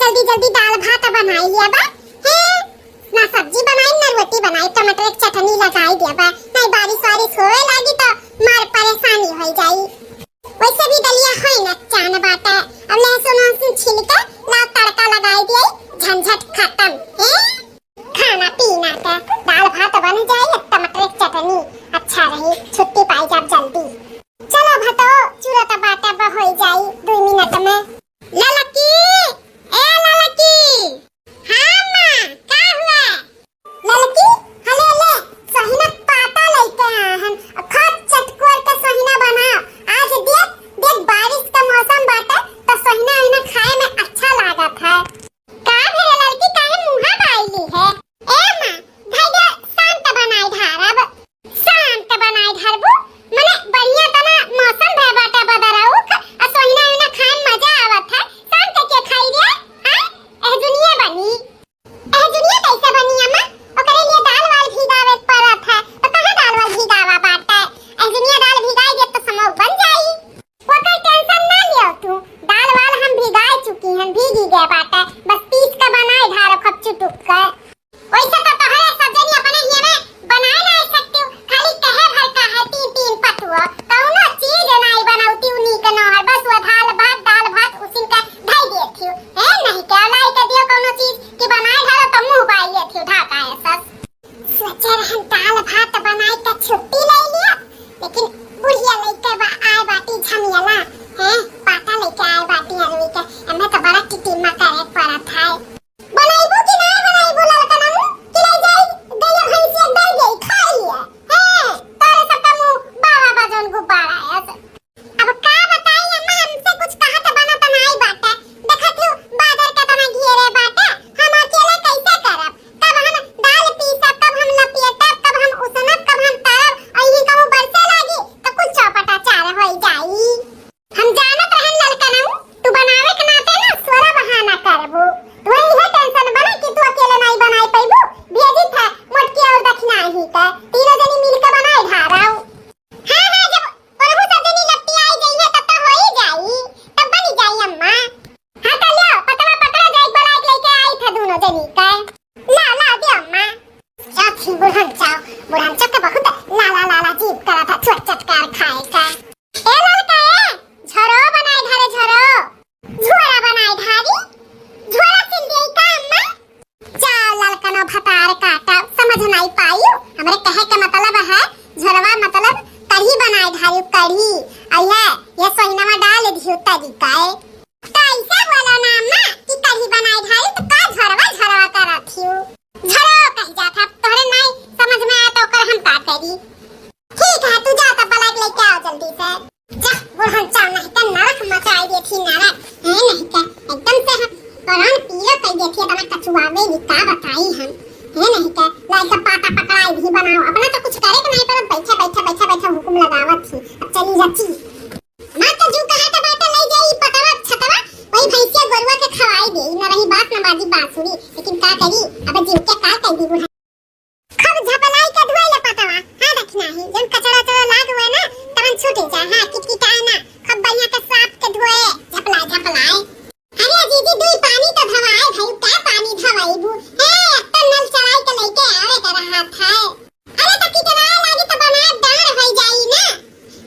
जल्दी जल्दी दाल भात बनाई लिया बा है ना, सब्जी बनाई ना रोटी बनाई, टमाटर की चटनी लगाई दिया बा। नहीं बारिश वारिश होए लगी तो मार परेशानी हो जाई। वैसे भी दलिया है ना चान बाटा, अब लहसुन लहसुन छिल के ला तड़का लगाई दिया, झंझट खत्म है। खाना पीना का दाल भात बन जाए, टमाटर की चटनी अच्छा रही, छुट्टी पाई जब जल्दी। चलो भतो चूरा का बाटा हो जाई 2 मिनट में। ललकी ए ललकी, हाँ मां का हुआ? ललकी हले ले सहीना पाता लेके आहन, खत चटकोर का सहीना बनाओ। आज देख देख बारिश का मौसम बाटे तो सहीना इना खाए में अच्छा लागत है। का भेले ललकी, काहे मुंहा बाईली है? ए मां धैर्य शांत बनाई धारब, शांत बनाई धरबू मने बढ़िया तना मौसम भे बाटे बदराउक आ सहीना इना खाए में मजा आवत है। शांत के खाई रे हां, एह दुनिया बनी, एह दुनिया कैसे बनी अम्मा? ओकरे लिए दाल वाल भिगावे पड़त है, तो कहां दाल वाल भिगावा बाटे? एह दुनिया दाल भिगाई दे तो समो बन जाई। ओकर टेंशन ना लियो तू, दाल वाल हम भिगाई चुकी हैं, भीगी गए बाटे, बस पीस के बनाई धारो खप चुटुक के। वैसे तो तोहरे सब जनी अपने हिये में बनाए ना सकती, खाली कहे भर का है 3 पटुआ, कौनो चीज नहीं बनाउती उनी के नहर, बस वो दाल भात उसी का धई देती है नहीं क्या लाई के दियो कौनो चीज कि बनाए धारो तो मुंह बाई लेती ढाका है सब। सोचे रहन दाल भात बनाए के छुट्टी ले लिया, लेकिन बुढ़िया लेके आए बाटी झमियाला है, पाता लेके आए बाटी हरवी के, हमें तो बड़ा टिटिमा करे पड़त है। बनाइबू कि नहीं बनाइबू ललकनमु, कि ले जाई गया भैंसी एक दे गई खा लिया है, तारे सबका मुंह बाबा बजन गुब्बारा है। अब का बताई अम्मा, हमसे कुछ कहा तो बना तो नहीं बाटे, देखत हूं बादर का तना घेरे बाटे, हम अकेले कैसे करब? कब हम दाल पीसब, कब हम लपेटब, कब हम उसनब, कब हम तरब, और ये कहूं बरसे लागी तो कुछ चौपटा चार हो जाई। हम जानत रहन ललकनमु, तू बनावे के नाते ना सोरा बहाना करबू, तू ही टेंशन बना कि तू अकेले नहीं बनाई पैबू, भेजी था मोटकी और दक्षिणा ही का तीनों जनी मिलकर बनाई धाराओ। हां हां जब प्रभु सब जनी लपटी आई गई है तब तो हो ही जाई, तब बनी जाई अम्मा। हां तो लियो पतला पकड़ा जाई, बलाक लेके आई था दोनों जनी का, ला दे अम्मा। क्या थी बुढ़न चाव के बहुत ला जीभ करा था चट चटकार खाए का। ए ललका ए झरो बनाई धारे, झोरा बनाई धारी, झोरा सिल दे का अम्मा। चाव ललकनो भतार काटा समझ नहीं पाई, हमरे कहे का मतलब है झोरवा मतलब कढ़ी बनाई धारी, कढ़ी आया ये सोइनवा डाल दियो तरीका है, तो ऐसे बोला ना अम्मा कि कढ़ी बनाई धारी तो का झोरवा करत हियो, झरो कह जात है तोरे नहीं समझ में आया तो कर हम का करी। ठीक है तू जा तब बलाक लेके आओ जल्दी से, जा बुढ़न चाव नहीं तो नरक मचाई देती नरक है नहीं क्या, एकदम से हम कुरान पीला कह देती है तना कचुआवे भी का बताई हम है नहीं क्या, लाइक पाता पकड़ाई भी बनाओ, अपना तो कुछ करे के नहीं पर बैठा हुकुम लगावत थी। अब चली जाती मां तो जू कहा तो बाटा ले जाई पतवा छतवा, वही भैंसिया गोरुआ के खवाई दे, न रही बात न बाजी बांसुरी, लेकिन का करी अब जीव के का कह दी बुढ़ा खब झपलाई के धोए ले पतवा। हां रखना है जन कचरा चरा लाग हुए ना तवन छूट जा, हां किटकिटाए ना खब बढ़िया के साफ के धोए झपलाई। अरे दीदी दुई पानी तो धवाए भाई, क्या पानी धवाईबू है, तो नल चलाई के लेके आवे के रहा था। अरे तो कितना लागी तो बनाए डांड हो जाई ना,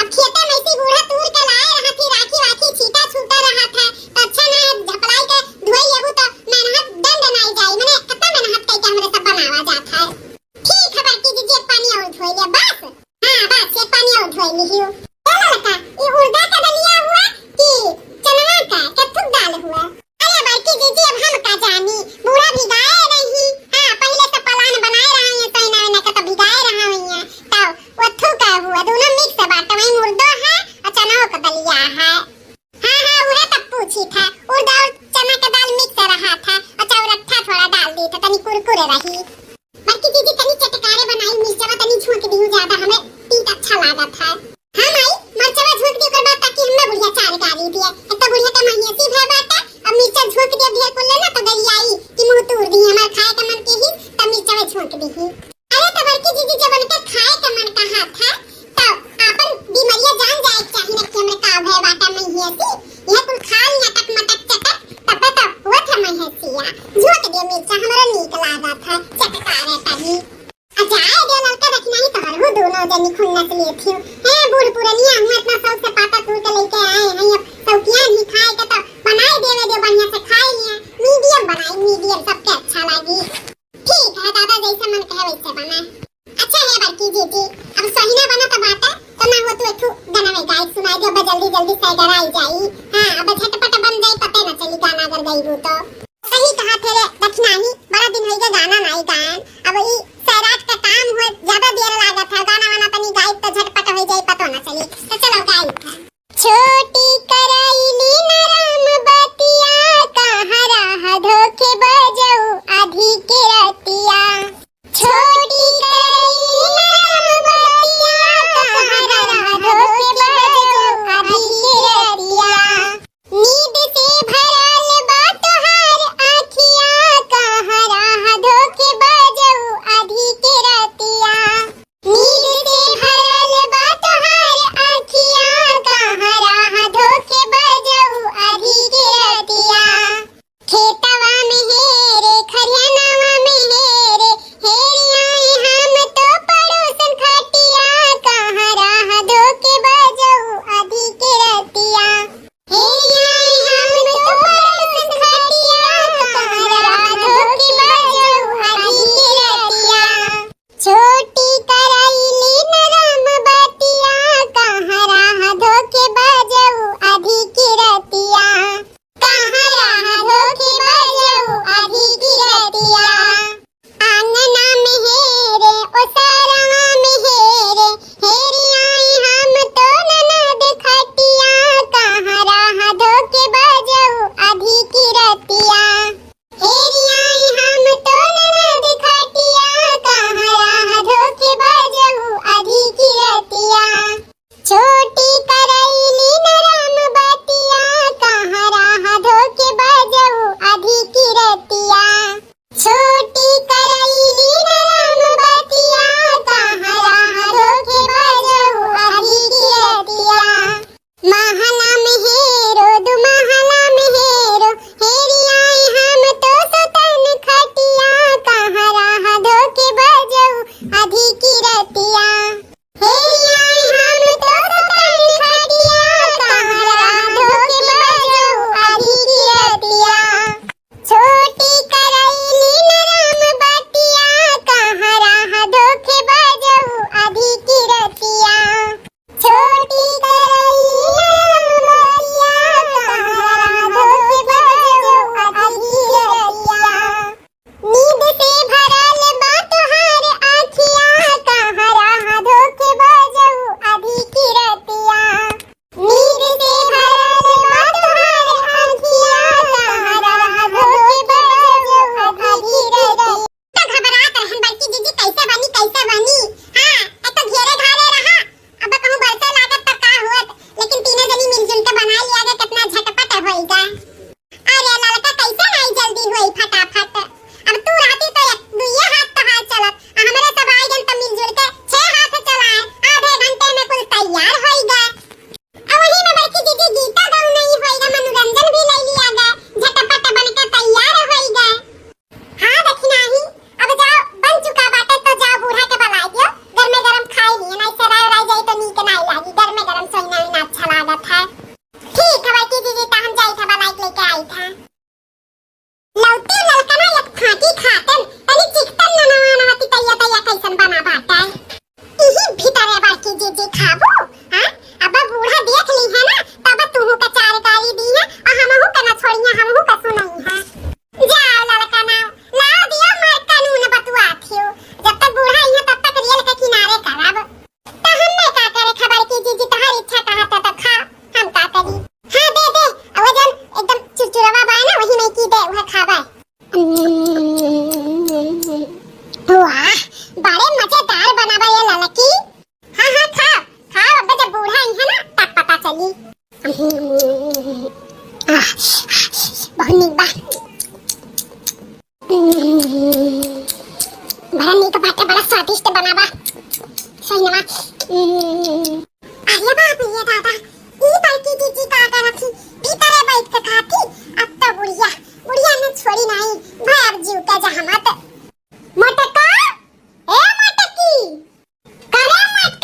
अब खेते में से बूढ़ा तूर के लाए रहा थी, राखी छीटा छूटा रहा था, तो अच्छा ना झपलाई के धोई लेबू तो मेहनत दंड नहीं जाई, माने कितना मेहनत कई के हमरे सब बनावा जात है। ठीक है बाकी दीदी पानी और धोई ले बस, हां बस ये पानी और धोई लियो। चलो लका ये उर्दा का दलिया हुआ कि चना का कथुक दाल हुआ? अरे बाकी दीदी अब हम का जानी, बूढ़ा भिगाए नहीं, हां पहले से पलान बनाए रहा है तो ना का तो भिगाए रहा है, तो वथु का हुआ दोनों मिक्स बाटा में मुर्दो है और चना का दलिया है। हां वो तब पूछी था उर्दा और चना का दाल मिक्स रहा था और चौरठा थोड़ा डाल दी तो तनी कुरकुरे रही। बाकी दीदी तनी चटकारे बनाई, मिर्चवा तनी झोंक दी ज्यादा, हमें तीत अच्छा लगा था। हां माई मरचवा झोंक दी कर बात ताकि हमें बुढ़िया चार गाली दिए, एक तो बुढ़िया का महियसी भे बाटा, अब मिर्चा झोंक दिया ढेर कुल ना तो दलियाई कि मुंह तोड़ दी, हमार खाए का मन के ही तब मिर्चवा झोंक दी। अरे तो बड़की दीदी जब उनके खाए का मन कहा था तो आपन बीमारियां जान जाए चाहिए कि हमरे का भे बाटा महियसी, यह कुल खा नाटक मटक चटक तब तो हुआ था महियसी। नौ जनी खुन्नस लिए थी हे बूढ़ पुरनिया हम इतना शौक से पाता तोड़ के लेके आए हैं अब सौकिया नहीं खाए के तो बनाए देवे दे बढ़िया से खाए लिए मीडियम बनाई मीडियम सबके अच्छा लगी ठीक है दादा जैसे मन कहे वैसे बना अच्छा है बड़की जीजी अब सही ना बना तो बात है तो ना हो तो एक गाना में गाय सुनाई दे अब जल्दी जल्दी से गराई जाई हां अब झटपट बन जाई पता ना चली गाना अगर गई हो तो सही कहा तेरे दक्षिणाही बड़ा दिन होइगा गाना नहीं गायन अब ई सैराट का काम हो ज्यादा देर लागत है गाना वाना तनी गाय तो झटपट हो जाई पता ना चली तो चलो गाय छोटी कराईली नरम बतिया कहाँ रह धोखे बजाऊ आधी के रतिया छोटी कराईली नरम बतिया कहाँ रह धोखे बजाऊ आधी के रतिया नींद से भरल बा तोहार आँखिया कहाँ रह धोखे बजाऊ आधी के रतिया नींद से भरल बा तोहार आँखिया कहाँ रह धोखे बजाऊ आधी के रतिया खेतवा में हेरे खरियानवा में हेरे हेरियाई हम तो पड़ोसन खटिया कहाँ रह धोखे बजाऊ आधी के रतिया हेरियाई हम तो पड़ोसन खटिया कहाँ रह धोखे बजाऊ आधी के रतिया छोटी कराईली नरम बतिया कहाँ रह धोखे बजाऊ आधी की रतिया कहाँ रह धोखे बजाऊ आधी की रतिया आंगना में हेरे ओसारवा में हेरे हेरियाई हम तो ननद खटिया कहाँ रह धोखे बजाऊ आधी की रतिया हेरियाई हम तो ननद खटिया कहाँ रह धोखे बजाऊ आधी की रतिया छोटी कराईली नरम बतिया कहाँ रह धोखे बजाऊ आधी की रतिया छोटी कराईली नरम बतिया कहाँ रह धोखे बजाऊ आधी की रतिया महला में हेरो दु महला में हेरो हेरियाई हम तो सतन खटिया कहाँ रह धोखे बजाऊ आधी की रतिया हेरियाई हम तो सतन खटिया कहाँ रह धोखे बजाऊ आधी की रतिया छोटी कराईली नरम बतिया कहाँ रह धोखे बजाऊ आधी की रतिया छोटी कराईली नरम बतिया कहाँ रह धोखे बजाऊ आधी की रतिया नींद से भरल बा तोहार आँखिया कहाँ रह धोखे बजाऊ आधी की रतिया नींद से भरल बा तोहार आँखिया कहाँ रह धोखे बजाऊ आधी की रतिया तो घबरात रहन बड़की दीदी कैसे बनी हां तो घेरे घारे रहा अब कहूं बरसे लागत तो का होत लेकिन तीनों जनी मिलजुल के बना लिया गया कितना झटपट होइगा अरे ललका कैसे नहीं जल्दी होई फटाफट अब तू रहती तो एक दुइये हाथ तो हाथ चलत हमरे सब आई गन तो मिलजुल के छह हाथ चलाए आधे घंटे में कुल तैयार होइगा अब वही में बड़की दीदी गीता गाऊ नहीं होइगा मनोरंजन भी ले लिया गया झटपट बनके तैयार होइगा हां दक्षिणाही अब जाओ बन चुका बाटे तो जाओ बूढ़ा के बुला दियो गरमे गरम खाई लिए नहीं से राय जाई तो नीक नहीं लागी गरमे गरम सोइना ना अच्छा लागत है ठीक है बड़की दीदी तो हम जाई था बुला के लेके आई था लौटे ललकना एक फाटी खातन तनी चिकटन ननवा नहती तैया कैसन बना बाटा इही भीतर है बड़की दीदी खाबो हां अब बूढ़ा देख ली है ना तब तू का चार गाली दी है और हमहु के ना छोड़िया हमहु का सुनई है जाओ ललकना लाओ दियो मार कानून बतुआ थियो जब तक बूढ़ा है तब तक रियल के किनारे करब तो हमने का करे खबर की जीजी तोहार इच्छा कहा तो खा हम का करी हां दे वजन एकदम चुरचुरवा बा ना वही में की दे वह खाबा वाह बड़े मजेदार बनाबा ये ललकी हां खा अब जब बूढ़ा है ना तब पता चली बहुत नीक बा बड़ा नीक बाटे बड़ा स्वादिष्ट बनाबा सही ना अरे बाप रे दादा ई बड़की दीदी का करथी भीतरे बैठ के खाती अब तो बुढ़िया ने छोड़ी नहीं भाई अब जीव का जहामत मोटका ए मोटकी करे मत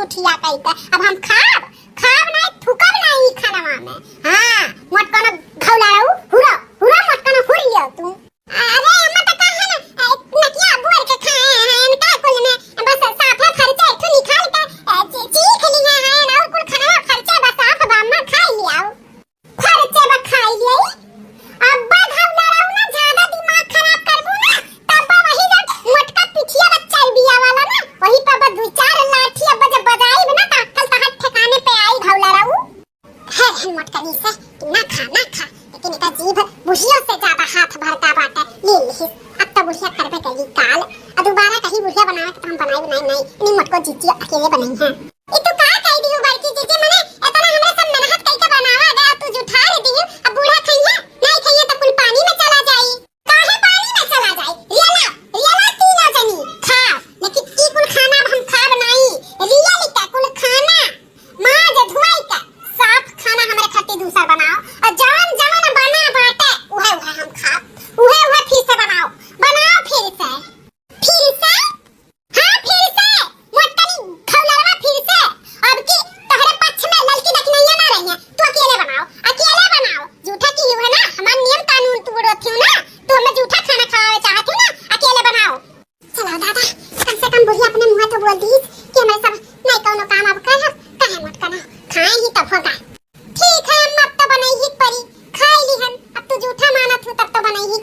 सुठिया कहता अब हम खाब खाब नहीं थुकब नहीं खाना में हां मत कोनो घौलाऊ हुरा हुरा मत कोनो हुर लियो तू अरे हम तो कहा ना नकिया बोर के खाए हैं इनका कुल में बस साफा खर्चा इथु निकाल के चीख लिया है ना और कुल खाना खर्चा बस साफ बामा खा लिया खर्चे बा खाई लिया अब्बा घौलाऊ ना ज्यादा दिमाग खराब करबू ना तब वही मोटका पिठिया बच्चा बिया वाला ना वही पर दो चार लाठी अब्बा जब बजाई ना तो अक्कल तहत ठिकाने पे आई घौलाऊ है मोटकनी से ना खा लेकिन इनका जीभ बुढ़ियों से ज्यादा हाथ भरता बाटे ले ली अब तो बुढ़िया करबे करी काल अब दोबारा कहीं बुढ़िया बनावे तो हम बनाई नहीं नहीं इन मोटको जीती अकेले बनाई है